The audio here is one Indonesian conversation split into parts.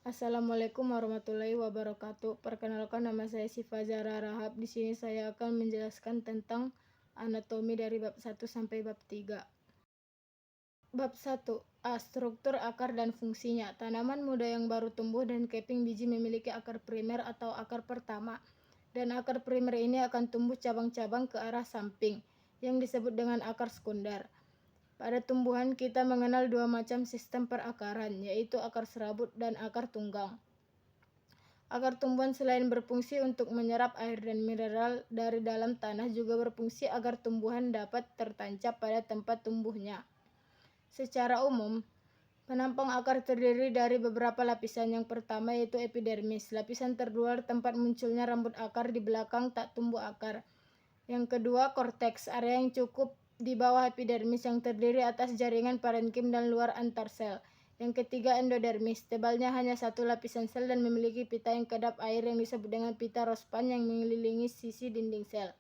Assalamualaikum warahmatullahi wabarakatuh. Perkenalkan, nama saya Syifa Zahra Rahab. Di sini saya akan menjelaskan tentang anatomi dari bab 1 sampai bab 3. Bab 1. Struktur akar dan fungsinya. Tanaman muda yang baru tumbuh dan keping biji memiliki akar primer atau akar pertama. Dan akar primer ini akan tumbuh cabang-cabang ke arah samping, yang disebut dengan akar sekunder. Pada tumbuhan kita mengenal dua macam sistem perakaran, yaitu akar serabut dan akar tunggang. Akar tumbuhan selain berfungsi untuk menyerap air dan mineral dari dalam tanah, juga berfungsi agar tumbuhan dapat tertancap pada tempat tumbuhnya. Secara umum, penampang akar terdiri dari beberapa lapisan. Yang pertama yaitu epidermis, lapisan terluar tempat munculnya rambut akar di belakang tak tumbuh akar. Yang kedua, korteks, area yang cukup di bawah epidermis yang terdiri atas jaringan parenkim dan luar antar sel. Yang ketiga, endodermis, tebalnya hanya satu lapisan sel dan memiliki pita yang kedap air yang disebut dengan pita Rospin yang mengelilingi sisi dinding sel.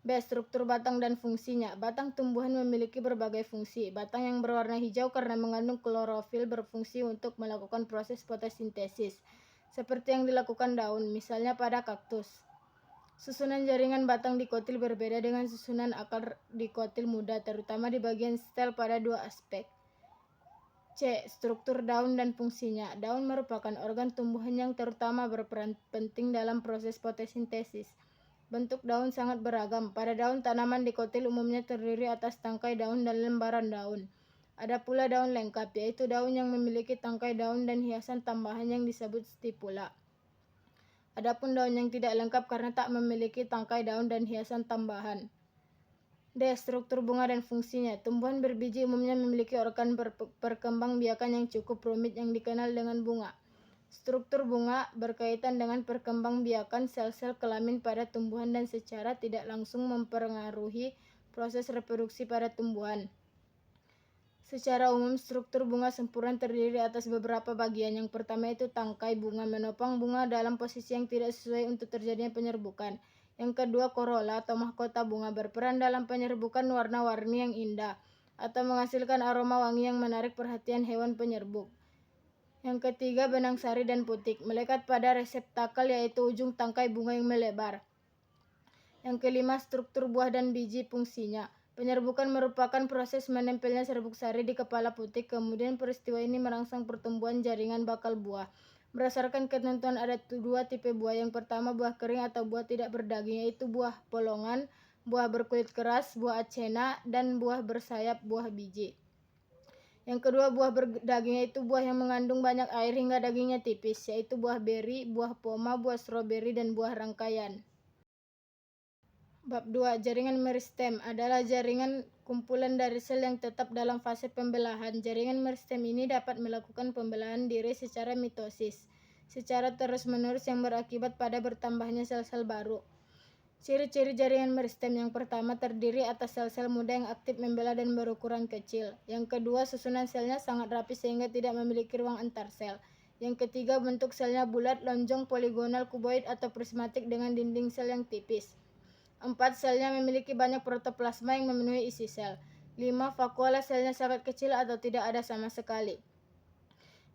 B. Struktur batang dan fungsinya. Batang tumbuhan memiliki berbagai fungsi. Batang yang berwarna hijau karena mengandung klorofil berfungsi untuk melakukan proses fotosintesis, seperti yang dilakukan daun, misalnya pada kaktus. Susunan jaringan batang dikotil berbeda dengan susunan akar dikotil muda, terutama di bagian stel pada dua aspek. C. Struktur daun dan fungsinya. Daun merupakan organ tumbuhan yang terutama berperan penting dalam proses fotosintesis. Bentuk daun sangat beragam. Pada daun, tanaman dikotil umumnya terdiri atas tangkai daun dan lembaran daun. Ada pula daun lengkap, yaitu daun yang memiliki tangkai daun dan hiasan tambahan yang disebut stipula. Adapun daun yang tidak lengkap karena tak memiliki tangkai daun dan hiasan tambahan. D. Struktur bunga dan fungsinya. Tumbuhan berbiji umumnya memiliki organ perkembangbiakan yang cukup rumit yang dikenal dengan bunga. Struktur bunga berkaitan dengan perkembangbiakan sel-sel kelamin pada tumbuhan dan secara tidak langsung mempengaruhi proses reproduksi pada tumbuhan. Secara umum, struktur bunga sempurna terdiri atas beberapa bagian. Yang pertama itu tangkai bunga menopang bunga dalam posisi yang tidak sesuai untuk terjadinya penyerbukan. Yang kedua, korola atau mahkota bunga berperan dalam penyerbukan warna-warni yang indah atau menghasilkan aroma wangi yang menarik perhatian hewan penyerbuk. Yang ketiga, benang sari dan putik melekat pada reseptakel, yaitu ujung tangkai bunga yang melebar. Yang kelima, struktur buah dan biji fungsinya. Penyerbukan merupakan proses menempelnya serbuk sari di kepala putik, kemudian peristiwa ini merangsang pertumbuhan jaringan bakal buah. Berdasarkan ketentuan ada dua tipe buah. Yang pertama, buah kering atau buah tidak berdaging, yaitu buah polongan, buah berkulit keras, buah acena, dan buah bersayap buah biji. Yang kedua, buah berdaging, yaitu buah yang mengandung banyak air hingga dagingnya tipis, yaitu buah beri, buah poma, buah stroberi, dan buah rangkaian. Bab 2. Jaringan meristem adalah jaringan kumpulan dari sel yang tetap dalam fase pembelahan. Jaringan meristem ini dapat melakukan pembelahan diri secara mitosis, secara terus-menerus yang berakibat pada bertambahnya sel-sel baru. Ciri-ciri jaringan meristem: yang pertama, terdiri atas sel-sel muda yang aktif membelah dan berukuran kecil. Yang kedua, susunan selnya sangat rapi sehingga tidak memiliki ruang antar sel. Yang ketiga, bentuk selnya bulat, lonjong, poligonal, kuboid, atau prismatik dengan dinding sel yang tipis. 4. Selnya memiliki banyak protoplasma yang memenuhi isi sel. 5. Vakuola selnya sangat kecil atau tidak ada sama sekali.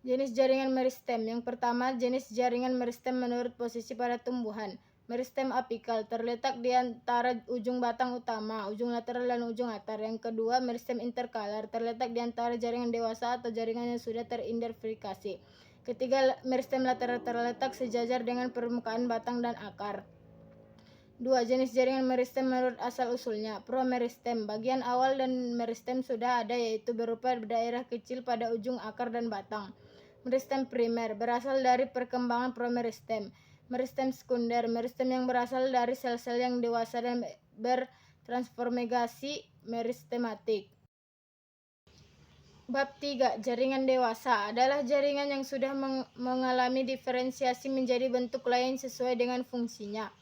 Jenis jaringan meristem. Yang pertama, jenis jaringan meristem menurut posisi pada tumbuhan. Meristem apikal terletak di antara ujung batang utama, ujung lateral, dan ujung akar. Yang kedua, meristem interkalar terletak di antara jaringan dewasa atau jaringan yang sudah terindentifikasi. Ketiga, meristem lateral terletak sejajar dengan permukaan batang dan akar. 2. Jenis jaringan meristem menurut asal-usulnya. Promeristem. Bagian awal dan meristem sudah ada, yaitu berupa daerah kecil pada ujung akar dan batang. Meristem primer berasal dari perkembangan promeristem. Meristem sekunder, meristem yang berasal dari sel-sel yang dewasa dan bertransformasi meristematik. Bab 3. Jaringan dewasa adalah jaringan yang sudah mengalami diferensiasi menjadi bentuk lain sesuai dengan fungsinya.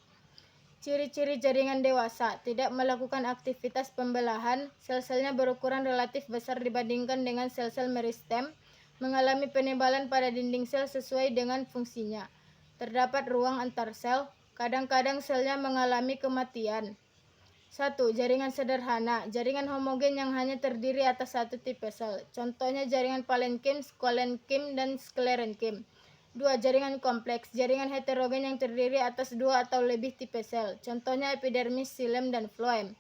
Ciri-ciri jaringan dewasa: tidak melakukan aktivitas pembelahan, sel-selnya berukuran relatif besar dibandingkan dengan sel-sel meristem, mengalami penebalan pada dinding sel sesuai dengan fungsinya, terdapat ruang antar sel, kadang-kadang selnya mengalami kematian. 1. Jaringan sederhana, jaringan homogen yang hanya terdiri atas satu tipe sel. Contohnya jaringan parenkim, skolenkim, dan sklerenkim. 2. Jaringan kompleks, jaringan heterogen yang terdiri atas 2 atau lebih tipe sel. Contohnya epidermis, xilem, dan floem.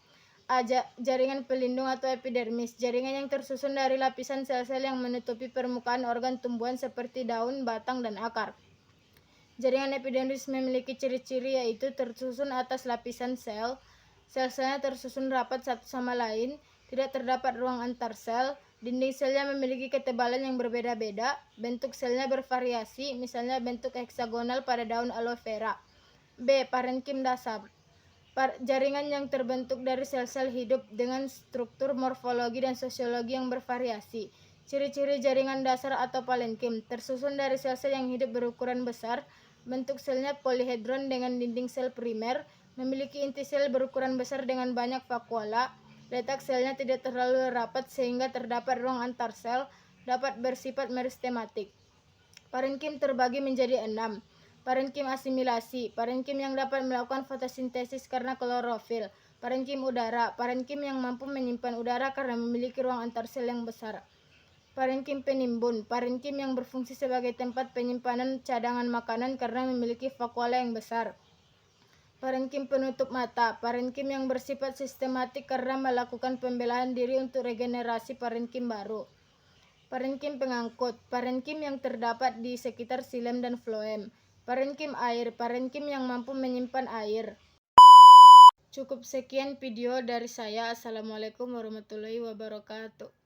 A. Jaringan pelindung atau epidermis, jaringan yang tersusun dari lapisan sel-sel yang menutupi permukaan organ tumbuhan seperti daun, batang, dan akar. Jaringan epidermis memiliki ciri-ciri yaitu tersusun atas lapisan sel, sel-selnya tersusun rapat satu sama lain, tidak terdapat ruang antar sel, dinding selnya memiliki ketebalan yang berbeda-beda, bentuk selnya bervariasi, misalnya bentuk heksagonal pada daun aloe vera. B. Parenkim dasar, jaringan yang terbentuk dari sel-sel hidup dengan struktur morfologi dan sosiologi yang bervariasi. Ciri-ciri jaringan dasar atau parenkim tersusun dari sel-sel yang hidup berukuran besar, bentuk selnya polihedron dengan dinding sel primer, memiliki inti sel berukuran besar dengan banyak vakuola, letak selnya tidak terlalu rapat sehingga terdapat ruang antar sel, dapat bersifat meristematik. Parenkim terbagi menjadi 6. Parenkim asimilasi, parenkim yang dapat melakukan fotosintesis karena klorofil. Parenkim udara, parenkim yang mampu menyimpan udara karena memiliki ruang antar sel yang besar. Parenkim penimbun, parenkim yang berfungsi sebagai tempat penyimpanan cadangan makanan karena memiliki vakuola yang besar. Parenkim penutup mata, parenkim yang bersifat sistematik karena melakukan pembelahan diri untuk regenerasi parenkim baru. Parenkim pengangkut, parenkim yang terdapat di sekitar xilem dan floem. Parenkim air, parenkim yang mampu menyimpan air. Cukup sekian video dari saya. Assalamualaikum warahmatullahi wabarakatuh.